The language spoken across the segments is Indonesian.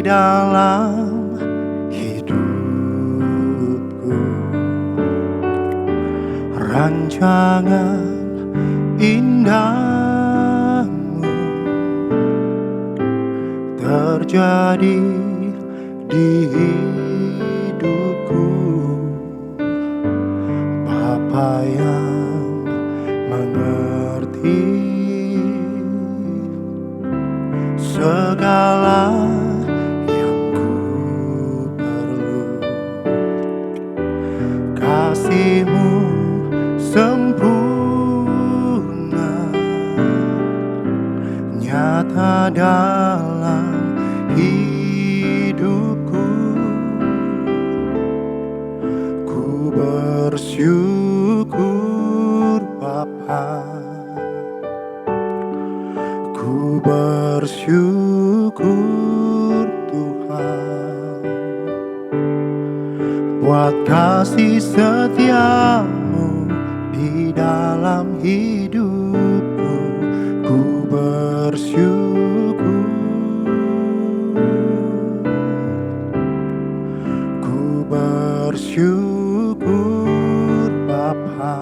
dalam hidupku. Rancangan indahmu terjadi di hidupku. Bapa yang mengerti segala yang ku perlu. Kasih-Mu sempurna, nyata dalam hidupku. Ku bersyukur Bapa, ku bersyukur Tuhan, buat kasih setia-Mu di dalam hidupku. Ku bersyukur, ku bersyukur Bapa,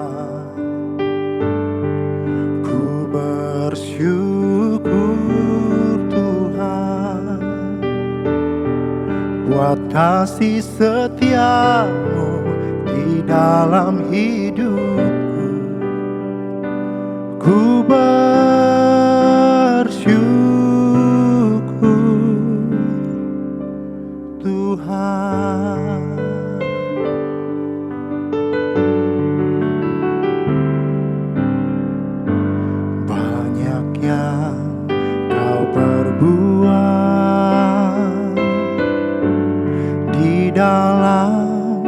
ku bersyukur Tuhan, buat kasih setia-Mu di dalam hidupku. Ku bersyukur Tuhan. Banyak yang Kau perbuat di dalam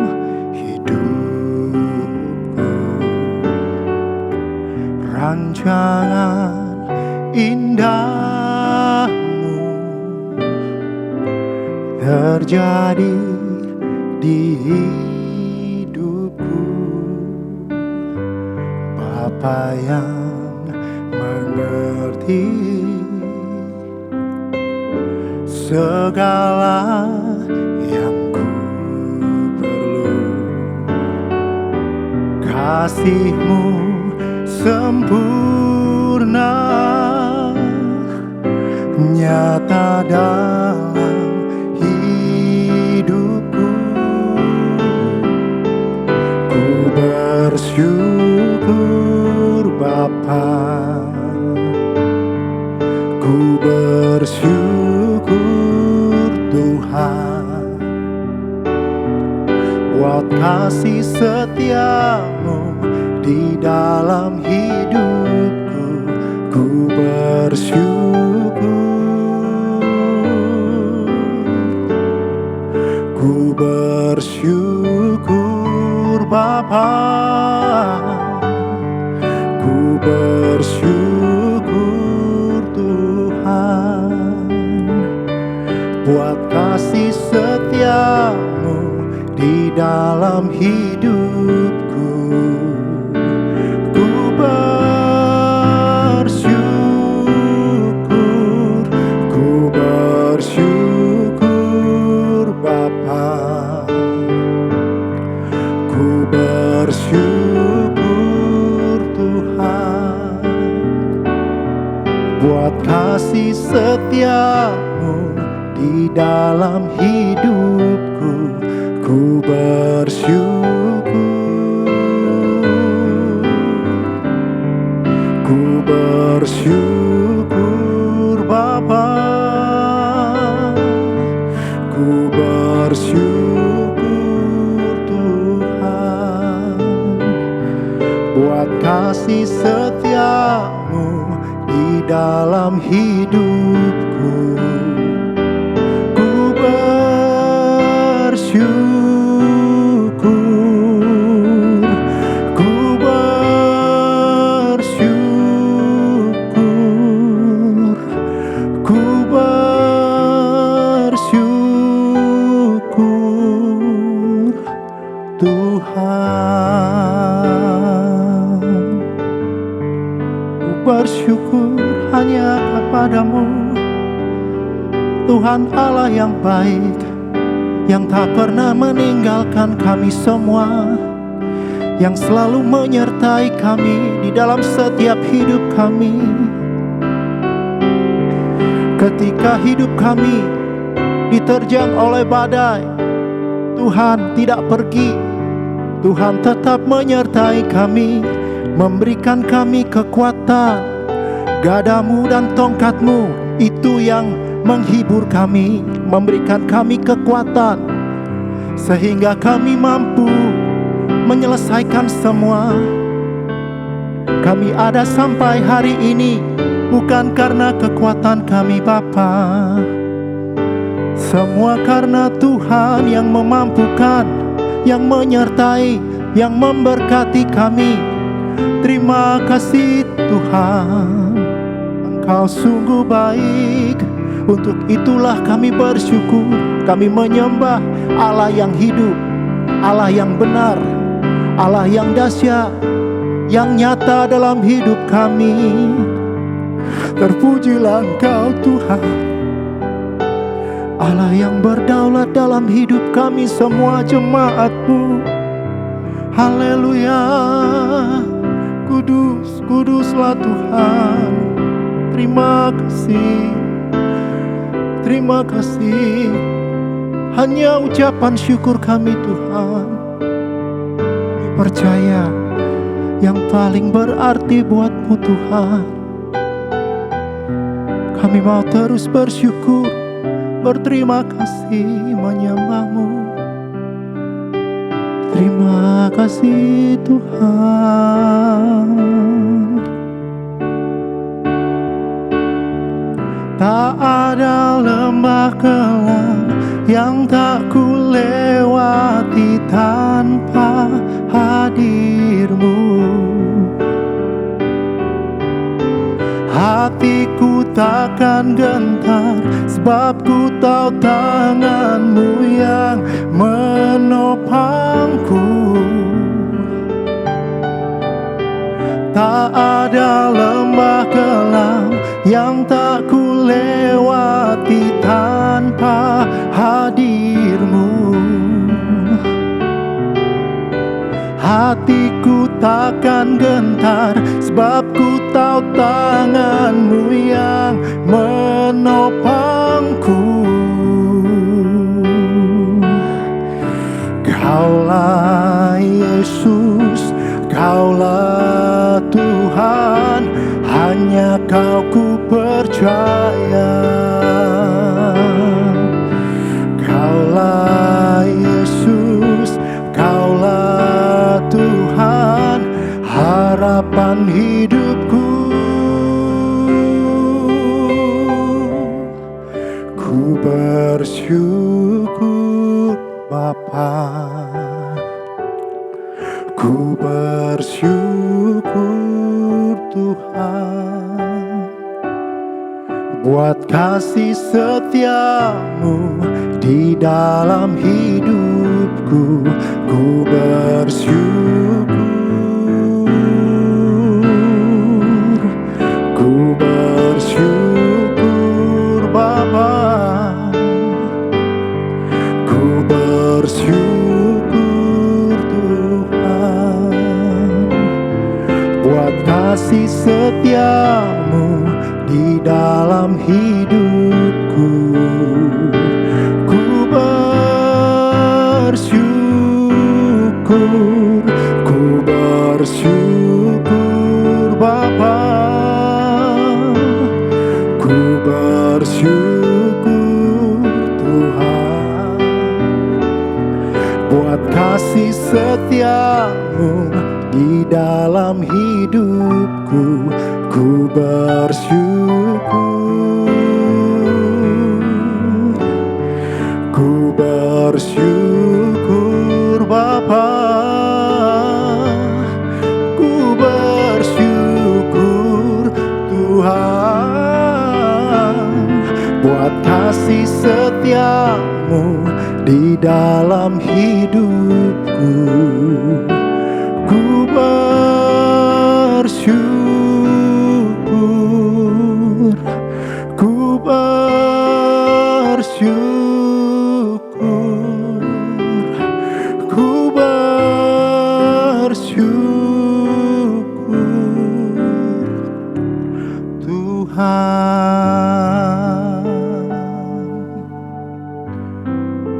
hidupku. Rancangan indahmu terjadi di hidupku. Bapa yang mengerti segala yang ku perlu. Kasih-Mu sempurna, nyata dalam hidupku. Ku bersyukur Bapa, ku bersyukur Tuhan, buat kasih setia-Mu di dalam hidupku. Ku bersyukur, ku bersyukur Bapa, ku bersyukur Tuhan, buat kasih setia-Mu di dalam hidupku. Ku bersyukur, ku bersyukur Bapa, ku bersyukur Tuhan, buat kasih setia-Mu di dalam hidupku. Ku bersyukur, ku bersyukur Bapa, ku bersyukur Tuhan, buat kasih setia-Mu di dalam hidupku. Ku bersyukur, ku bersyukur, ku bersyukur Tuhan. Ku bersyukur hanya kepadamu, Tuhan Allah yang baik, yang tak pernah meninggalkan kami semua, yang selalu menyertai kami di dalam setiap hidup kami. Ketika hidup kami diterjang oleh badai, Tuhan tidak pergi. Tuhan tetap menyertai kami, memberikan kami kekuatan. Gadamu dan tongkatmu itu yang menghibur kami, memberikan kami kekuatan, sehingga kami mampu menyelesaikan semua. Kami ada sampai hari ini bukan karena kekuatan kami Bapa, semua karena Tuhan yang memampukan, yang menyertai, yang memberkati kami. Terima kasih Tuhan, Engkau sungguh baik. Untuk itulah kami bersyukur, kami menyembah Allah yang hidup, Allah yang benar, Allah yang dahsyat, yang nyata dalam hidup kami. Terpujilah Engkau Tuhan, Allah yang berdaulat dalam hidup kami semua jemaat-Mu. Haleluya. Kudus, kuduslah Tuhan. Terima kasih, terima kasih. Hanya ucapan syukur kami Tuhan. Kami percaya yang paling berarti buat-Mu Tuhan. Kami mau terus bersyukur, berterima kasih, menyembah-Mu. Terima kasih Tuhan. Tak ada lembah kelam yang tak ku lewati tanpa hadir-Mu. Hatiku takkan gentar, sebab ku tahu tangan-Mu yang menopangku. Tak ada lembah kelam yang tak ku lewati tanpa hadir-Mu. Hatiku takkan gentar, sebab ku tahu tangan-Mu yang menopangku. Kaulah Yesus, Kaulah Tuhan, hanya Kau ku percaya. Kaulah Yesus, Kaulah Tuhan, harapan hidupku. Ku bersyukur Bapa, ku bersyukur Tuhan, buat kasih setia-Mu di dalam hidupku. Ku bersyukur, ku bersyukur Bapa, ku bersyukur Tuhan, buat kasih setia-Mu di dalam hidupku. Ku bersyukur, ku bersyukur Bapa, ku bersyukur Tuhan, buat kasih setia-Mu di dalam hidupku. Ku bersyukur, ku bersyukur Bapa, ku bersyukur Tuhan, buat kasih setia-Mu di dalam hidupku. Ku bersyukur, ku bersyukur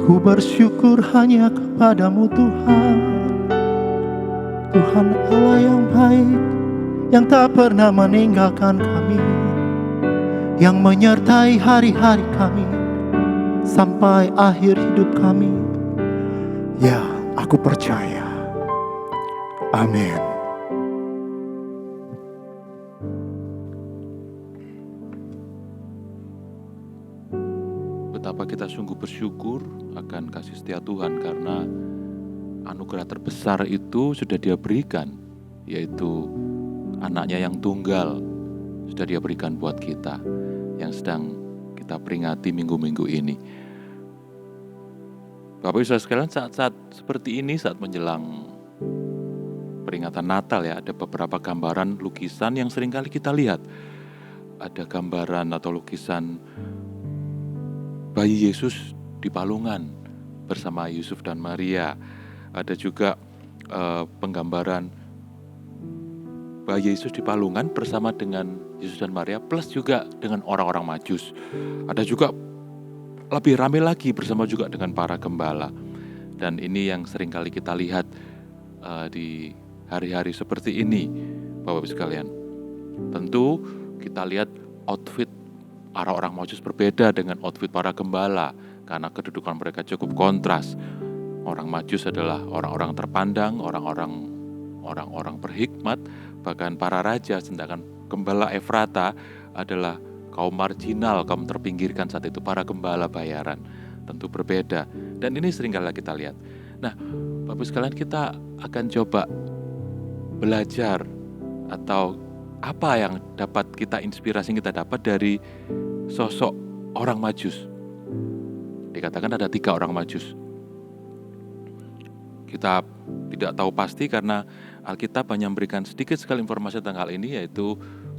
Ku bersyukur hanya kepadamu Tuhan, Tuhan Allah yang baik, yang tak pernah meninggalkan kami, yang menyertai hari-hari kami sampai akhir hidup kami. Ya, aku percaya. Amin. Betapa kita sungguh bersyukur akan kasih setia Tuhan, karena anugerah terbesar itu sudah Dia berikan, yaitu anaknya yang tunggal sudah Dia berikan buat kita, yang sedang kita peringati minggu-minggu ini. Bapak Ibu Saudara sekalian, saat-saat seperti ini, saat menjelang peringatan Natal ya, ada beberapa gambaran lukisan yang seringkali kita lihat. Ada gambaran atau lukisan bayi Yesus di palungan bersama Yusuf dan Maria. Ada juga penggambaran bayi Yesus di palungan bersama dengan Yesus dan Maria, plus juga dengan orang-orang Majus. Ada juga lebih ramai lagi bersama juga dengan para gembala. Dan ini yang seringkali kita lihat di hari-hari seperti ini, Bapak Ibu sekalian. Tentu kita lihat outfit orang-orang Majus berbeda dengan outfit para gembala, karena kedudukan mereka cukup kontras. Orang Majus adalah orang-orang terpandang, orang-orang berhikmat, bahkan para raja, sedangkan gembala Efrata adalah kaum marginal, kaum terpinggirkan saat itu, para gembala bayaran. Tentu berbeda, dan ini seringkali kita lihat. Nah, Bapak sekalian, kita akan coba belajar atau apa yang dapat kita, inspirasi yang kita dapat dari sosok orang Majus. Dikatakan ada 3 orang Majus. Kita tidak tahu pasti karena Alkitab hanya memberikan sedikit sekali informasi tentang hal ini, yaitu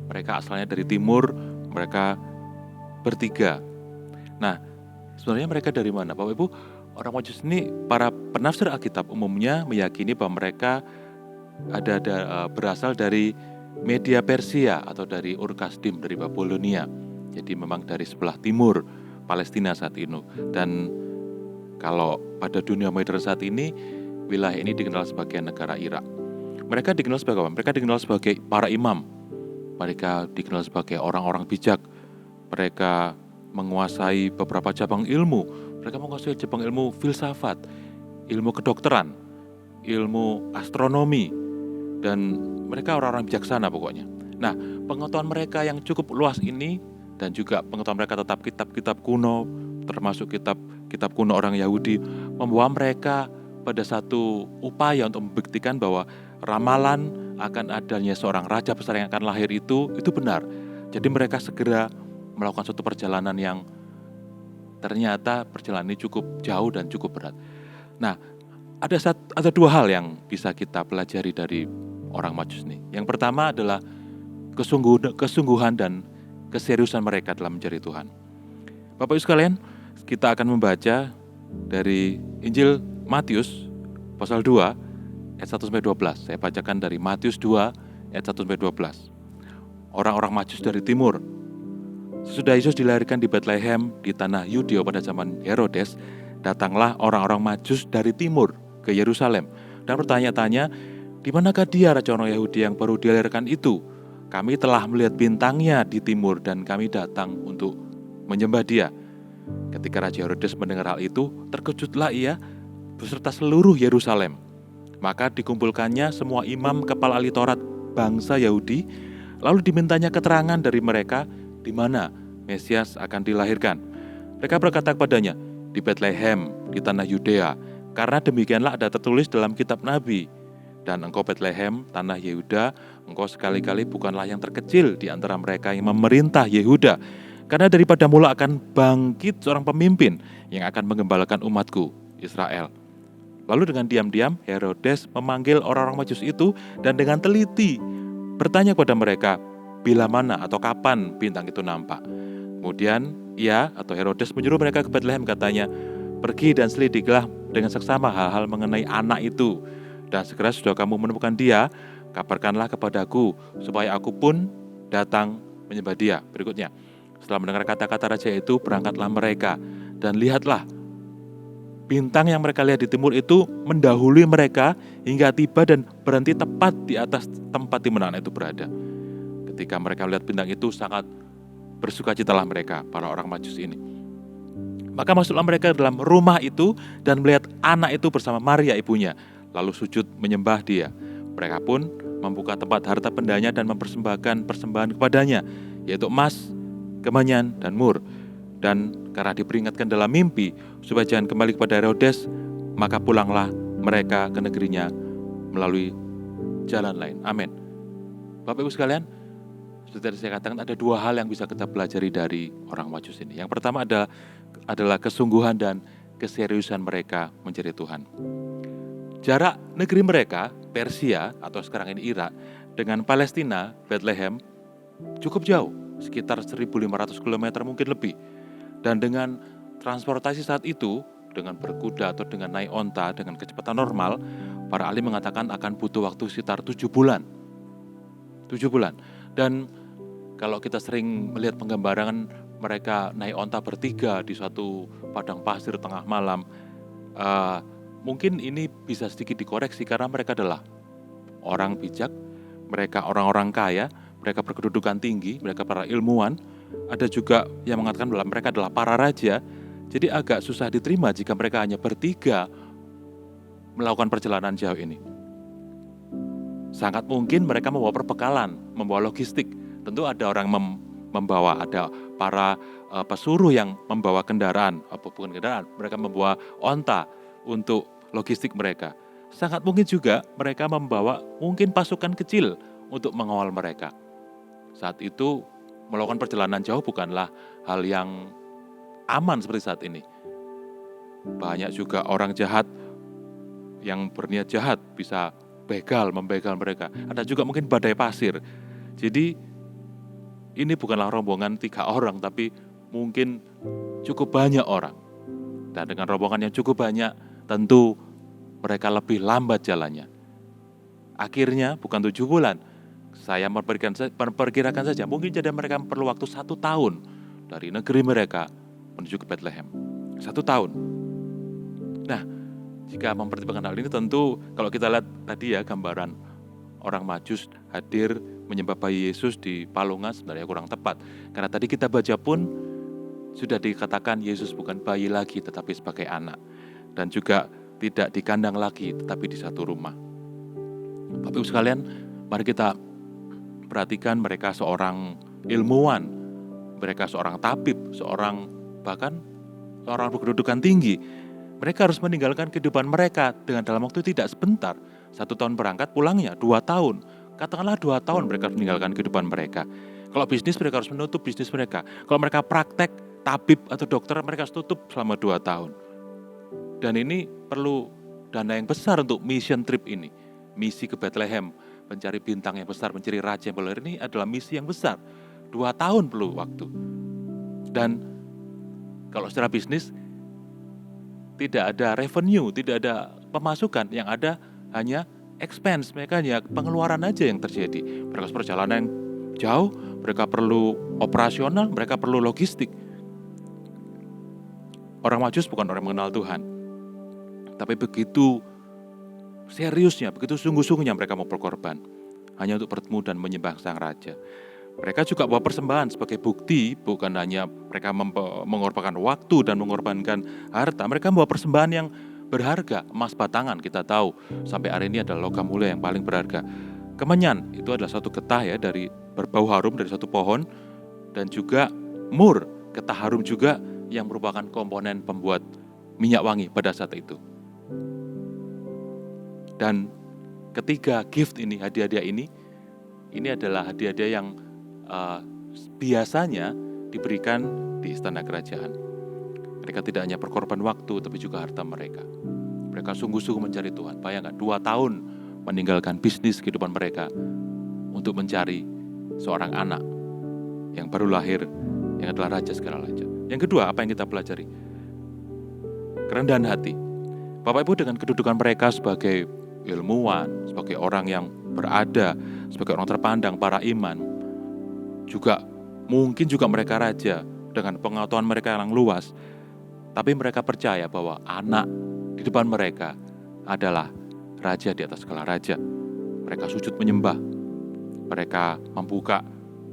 mereka asalnya dari timur, mereka bertiga. Nah, sebenarnya mereka dari mana, Bapak Ibu? Orang Majus ini, para penafsir Alkitab umumnya meyakini bahwa mereka berasal dari Media Persia atau dari Ur-Kasdim, dari Babilonia. Jadi memang dari sebelah timur Palestina saat ini. Dan kalau pada dunia modern saat ini, wilayah ini dikenal sebagai negara Irak. Mereka dikenal sebagai apa? Mereka dikenal sebagai para imam. Mereka dikenal sebagai orang-orang bijak. Mereka menguasai beberapa cabang ilmu. Mereka menguasai cabang ilmu filsafat, ilmu kedokteran, ilmu astronomi, dan mereka orang-orang bijaksana pokoknya. Nah, pengetahuan mereka yang cukup luas ini, dan juga pengetahuan mereka tentang kitab-kitab kuno, termasuk kitab kuno orang Yahudi, membawa mereka pada satu upaya untuk membuktikan bahwa ramalan akan adanya seorang raja besar yang akan lahir itu benar. Jadi mereka segera melakukan suatu perjalanan yang ternyata perjalanan ini cukup jauh dan cukup berat. Nah, ada 2 hal yang bisa kita pelajari dari orang Majus ini. Yang pertama adalah kesungguhan dan keseriusan mereka dalam mencari Tuhan. Bapak Ibu sekalian, kita akan membaca dari Injil Matius pasal 2 ayat 1-12. Saya bacakan dari Matius 2 ayat 1-12. Orang-orang Majus dari timur. Sesudah Yesus dilahirkan di Bethlehem di tanah Yudea pada zaman Herodes, datanglah orang-orang Majus dari timur ke Yerusalem dan bertanya-tanya, "Di manakah dia, raja orang Yahudi yang baru dilahirkan itu? Kami telah melihat bintangnya di timur dan kami datang untuk menyembah dia." Ketika Raja Herodes mendengar hal itu, terkejutlah ia beserta seluruh Yerusalem. Maka dikumpulkannya semua imam kepala ahli Taurat bangsa Yahudi, lalu dimintanya keterangan dari mereka di mana Mesias akan dilahirkan. Mereka berkata kepadanya, "Di Bethlehem, di tanah Yudea, karena demikianlah ada tertulis dalam kitab Nabi. Dan engkau Bethlehem, tanah Yehuda, engkau sekali-kali bukanlah yang terkecil di antara mereka yang memerintah Yehuda. Karena daripada mula akan bangkit seorang pemimpin yang akan menggembalakan umatku, Israel." Lalu dengan diam-diam Herodes memanggil orang-orang Majus itu dan dengan teliti bertanya kepada mereka bila mana atau kapan bintang itu nampak. Kemudian ia atau Herodes menyuruh mereka ke Bethlehem, katanya, "Pergi dan selidiklah dengan seksama hal-hal mengenai anak itu. Dan segera sudah kamu menemukan dia, kabarkanlah kepadaku supaya aku pun datang menyembah dia." Berikutnya, setelah mendengar kata-kata raja itu, berangkatlah mereka dan lihatlah Bintang yang mereka lihat di timur itu mendahului mereka hingga tiba dan berhenti tepat di atas tempat di mana anak itu berada. Ketika mereka melihat bintang itu, sangat bersukacitalah mereka, para orang Majus ini. Maka masuklah mereka dalam rumah itu dan melihat anak itu bersama Maria ibunya, lalu sujud menyembah dia. Mereka pun membuka tempat harta bendanya dan mempersembahkan persembahan kepadanya, yaitu emas, kemenyan, dan mur. Dan karena diperingatkan dalam mimpi supaya jangan kembali kepada Herodes, maka pulanglah mereka ke negerinya melalui jalan lain. Amin. Bapak Ibu sekalian, seperti saya katakan, ada dua hal yang bisa kita pelajari dari orang Majus ini. Yang pertama adalah kesungguhan dan keseriusan mereka mencari Tuhan. Jarak negeri mereka, Persia atau sekarang ini Irak, dengan Palestina, Bethlehem, cukup jauh, sekitar 1.500 km mungkin lebih. Dan dengan transportasi saat itu, dengan berkuda atau dengan naik onta, dengan kecepatan normal, para ahli mengatakan akan butuh waktu sekitar 7 bulan. 7 bulan. Dan kalau kita sering melihat penggambaran mereka naik onta bertiga di suatu padang pasir tengah malam, mungkin ini bisa sedikit dikoreksi karena mereka adalah orang bijak, mereka orang-orang kaya, mereka berkedudukan tinggi, mereka para ilmuwan. Ada juga yang mengatakan bahwa mereka adalah para raja. Jadi agak susah diterima jika mereka hanya bertiga melakukan perjalanan jauh ini. Sangat mungkin mereka membawa perbekalan, membawa logistik. Tentu ada orang membawa, ada para pesuruh yang membawa kendaraan, bukan kendaraan, mereka membawa onta untuk logistik mereka. Sangat mungkin juga mereka membawa mungkin pasukan kecil untuk mengawal mereka. Saat itu melakukan perjalanan jauh bukanlah hal yang aman seperti saat ini. Banyak juga orang jahat yang berniat jahat bisa membegal mereka. Ada juga mungkin badai pasir. Jadi ini bukanlah rombongan 3 orang, tapi mungkin cukup banyak orang. Dan dengan rombongan yang cukup banyak, tentu mereka lebih lambat jalannya. Akhirnya bukan 7 bulan, saya memperkirakan saja, mungkin jadi mereka perlu waktu 1 tahun dari negeri mereka menuju ke Bethlehem. 1 tahun. Nah, jika mempertimbangkan hal ini, tentu kalau kita lihat tadi ya gambaran orang Majus hadir menyembah bayi Yesus di palungan sebenarnya kurang tepat. Karena tadi kita baca pun sudah dikatakan Yesus bukan bayi lagi tetapi sebagai anak. Dan juga tidak di kandang lagi tetapi di satu rumah. Bapak Ibu sekalian, mari kita perhatikan mereka seorang ilmuwan, mereka seorang tabib, bahkan seorang berkedudukan tinggi. Mereka harus meninggalkan kehidupan mereka dengan dalam waktu tidak sebentar. 1 tahun berangkat, pulangnya 2 tahun. Katakanlah 2 tahun mereka meninggalkan kehidupan mereka. Kalau bisnis, mereka harus menutup bisnis mereka. Kalau mereka praktek, tabib atau dokter, mereka harus tutup selama 2 tahun. Dan ini perlu dana yang besar untuk mission trip ini. Misi ke Bethlehem, mencari bintang yang besar, mencari raja yang populer, ini adalah misi yang besar. 2 tahun perlu waktu. Dan kalau secara bisnis, tidak ada revenue, tidak ada pemasukan, yang ada hanya expense, mereka hanya pengeluaran aja yang terjadi. Mereka perjalanan yang jauh, mereka perlu operasional, mereka perlu logistik. Orang Majus bukan orang mengenal Tuhan, tapi begitu seriusnya, begitu sungguh-sungguhnya mereka mau berkorban hanya untuk bertemu dan menyembah Sang Raja. Mereka juga bawa persembahan sebagai bukti, bukan hanya mereka mengorbankan waktu dan mengorbankan harta, mereka membawa persembahan yang berharga. Emas batangan kita tahu sampai hari ini adalah logam mulia yang paling berharga. Kemenyan itu adalah satu getah ya dari berbau harum dari satu pohon, dan juga mur, getah harum juga yang merupakan komponen pembuat minyak wangi pada saat itu. Dan ketiga gift ini, hadiah-hadiah ini adalah hadiah-hadiah yang biasanya diberikan di istana kerajaan. Mereka tidak hanya berkorban waktu, tapi juga harta mereka. Mereka sungguh-sungguh mencari Tuhan. Bayangkan 2 tahun meninggalkan bisnis kehidupan mereka untuk mencari seorang anak yang baru lahir, yang adalah raja segala raja. Yang kedua, apa yang kita pelajari? Kerendahan hati. Bapak Ibu, dengan kedudukan mereka sebagai ilmuwan, sebagai orang yang berada, sebagai orang terpandang, para imam, juga mungkin juga mereka raja dengan pengetahuan mereka yang luas, Tapi mereka percaya bahwa anak di depan mereka adalah raja di atas segala raja. Mereka sujud menyembah. Mereka membuka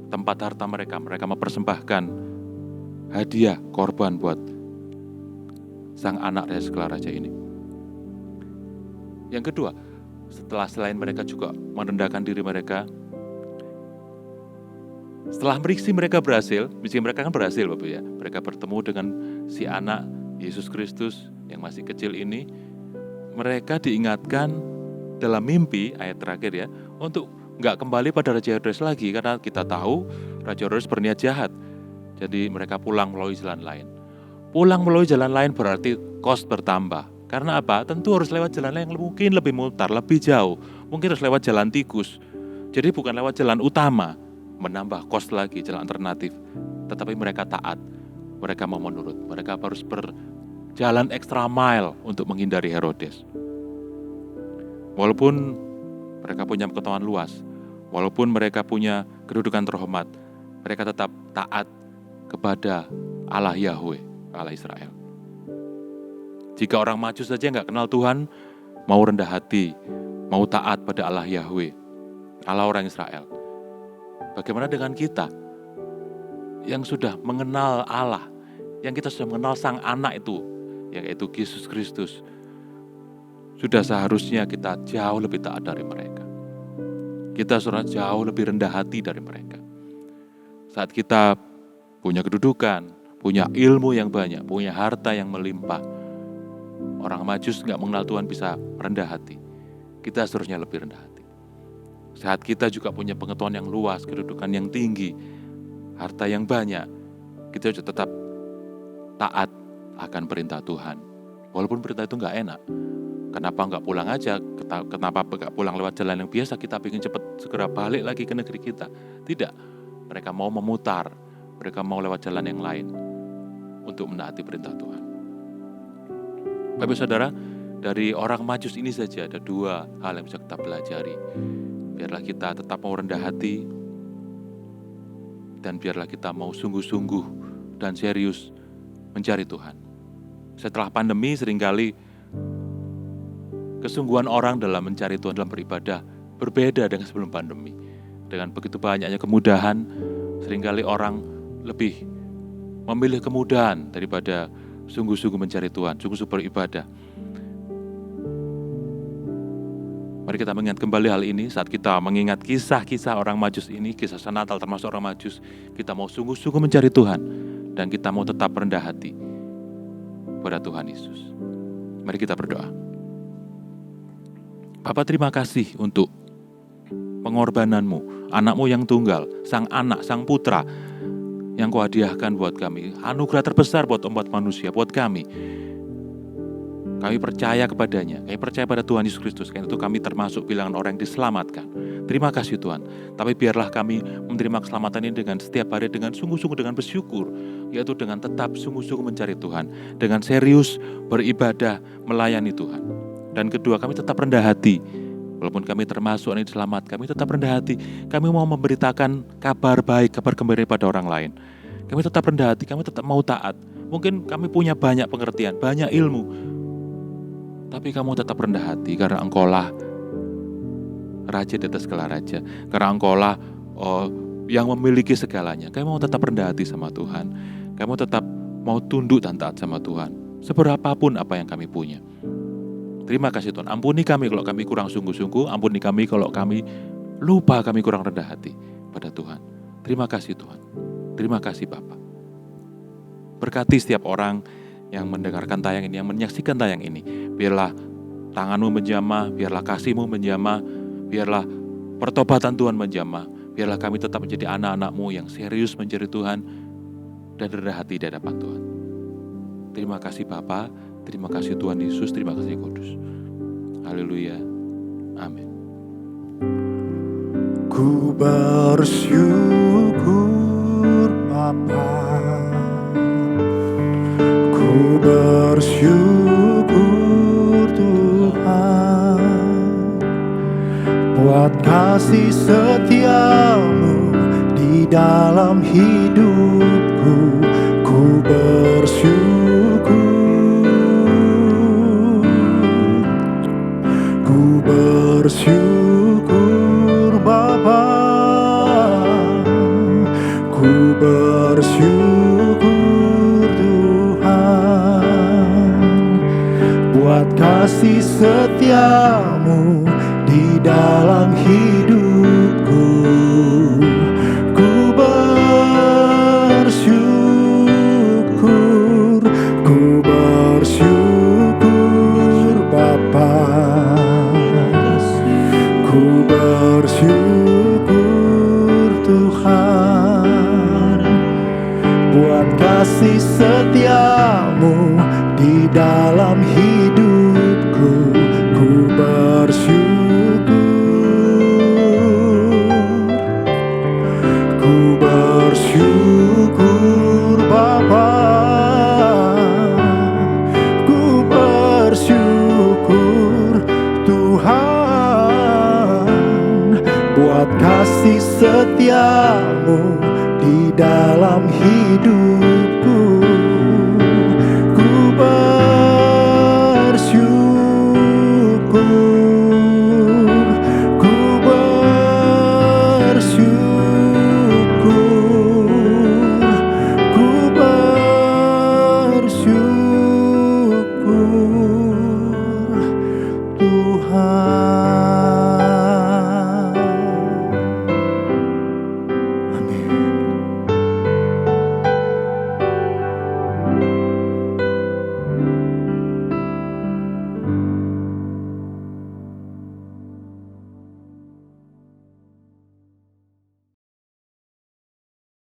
tempat harta mereka. Mereka mempersembahkan hadiah korban buat sang anak dari segala raja ini. Yang kedua, selain mereka juga merendahkan diri mereka, setelah misi mereka berhasil, misi mereka kan berhasil Bapak ya. Mereka bertemu dengan si anak Yesus Kristus yang masih kecil ini. Mereka diingatkan dalam mimpi, ayat terakhir ya, untuk nggak kembali pada Raja Herodes lagi, karena kita tahu Raja Herodes berniat jahat. Jadi mereka pulang melalui jalan lain. Pulang melalui jalan lain berarti kos bertambah. Karena apa? Tentu harus lewat jalan lain yang mungkin lebih mutar, lebih jauh. Mungkin harus lewat jalan tikus. Jadi bukan lewat jalan utama, menambah kos lagi, jalan alternatif. Tetapi mereka taat, mereka mau menurut. Mereka harus berjalan extra mile untuk menghindari Herodes. Walaupun mereka punya pengetahuan luas, walaupun mereka punya kedudukan terhormat, mereka tetap taat kepada Allah Yahweh, Allah Israel. Jika orang maju saja nggak kenal Tuhan, mau rendah hati, mau taat pada Allah Yahweh, Allah orang Israel. Bagaimana dengan kita yang sudah mengenal Allah, yang kita sudah mengenal Sang Anak itu, yaitu Yesus Kristus? Sudah seharusnya kita jauh lebih taat dari mereka. Kita sudah jauh lebih rendah hati dari mereka. Saat kita punya kedudukan, punya ilmu yang banyak, punya harta yang melimpah, orang Majus nggak mengenal Tuhan bisa rendah hati. Kita seharusnya lebih rendah hati. Saat kita juga punya pengetahuan yang luas, kedudukan yang tinggi, harta yang banyak, kita juga tetap taat akan perintah Tuhan. Walaupun perintah itu nggak enak. Kenapa nggak pulang aja? Kenapa nggak pulang lewat jalan yang biasa? Kita ingin cepat segera balik lagi ke negeri kita. Tidak, mereka mau memutar, mereka mau lewat jalan yang lain untuk menaati perintah Tuhan. Bapak Saudara, dari orang Majus ini saja ada dua hal yang bisa kita pelajari. Biarlah kita tetap mau rendah hati, dan biarlah kita mau sungguh-sungguh dan serius mencari Tuhan. Setelah pandemi seringkali kesungguhan orang dalam mencari Tuhan, dalam beribadah berbeda dengan sebelum pandemi. Dengan begitu banyaknya kemudahan, seringkali orang lebih memilih kemudahan daripada sungguh-sungguh mencari Tuhan, sungguh-sungguh beribadah. Mari kita mengingat kembali hal ini saat kita mengingat kisah-kisah orang Majus ini, kisah Natal termasuk orang Majus. Kita mau sungguh-sungguh mencari Tuhan dan kita mau tetap rendah hati kepada Tuhan Yesus. Mari kita berdoa. Bapa, terima kasih untuk pengorbananmu, anakmu yang tunggal, sang anak, sang putra yang kau hadiahkan buat kami. Anugerah terbesar buat umat manusia, buat kami. Kami percaya kepadanya, kami percaya pada Tuhan Yesus Kristus. Karena itu kami termasuk bilangan orang yang diselamatkan. Terima kasih Tuhan. Tapi biarlah kami menerima keselamatan ini dengan setiap hari, dengan sungguh-sungguh, dengan bersyukur. Yaitu dengan tetap sungguh-sungguh mencari Tuhan. Dengan serius beribadah, melayani Tuhan. Dan kedua, kami tetap rendah hati. Walaupun kami termasuk yang diselamatkan, kami tetap rendah hati. Kami mau memberitakan kabar baik, kabar gembira pada orang lain. Kami tetap rendah hati, kami tetap mau taat. Mungkin kami punya banyak pengertian, banyak ilmu. Tapi kamu tetap rendah hati karena Engkaulah Raja di atas segala raja. Karena Engkaulah yang memiliki segalanya. Kami mau tetap rendah hati sama Tuhan. Kamu tetap mau tunduk dan taat sama Tuhan. Seberapapun apa yang kami punya. Terima kasih Tuhan, ampuni kami kalau kami kurang sungguh-sungguh, ampuni kami kalau kami lupa, kami kurang rendah hati pada Tuhan. Terima kasih Tuhan, terima kasih Bapa. Berkati setiap orang yang mendengarkan tayang ini, yang menyaksikan tayang ini. Biarlah tangan-Mu menjamah, biarlah kasih-Mu menjamah, biarlah pertobatan Tuhan menjamah. Biarlah kami tetap menjadi anak-anak-Mu yang serius mencari Tuhan dan rendah hati di hadapan Tuhan. Terima kasih Bapa. Terima kasih Tuhan Yesus, terima kasih Kudus. Haleluya. Amin. Ku bersyukur Bapa, ku bersyukur Tuhan, buat kasih setia-Mu di dalam hidupku. Ku bersyukur buat kasih setiamu di dalam hidupku. Ku bersyukur, ku bersyukur Bapa. Ku bersyukur Tuhan buat kasih setiamu di dalam hidupku. Ku bersyukur, ku bersyukur Bapa. Ku bersyukur Tuhan buat kasih setiamu di dalam hidup.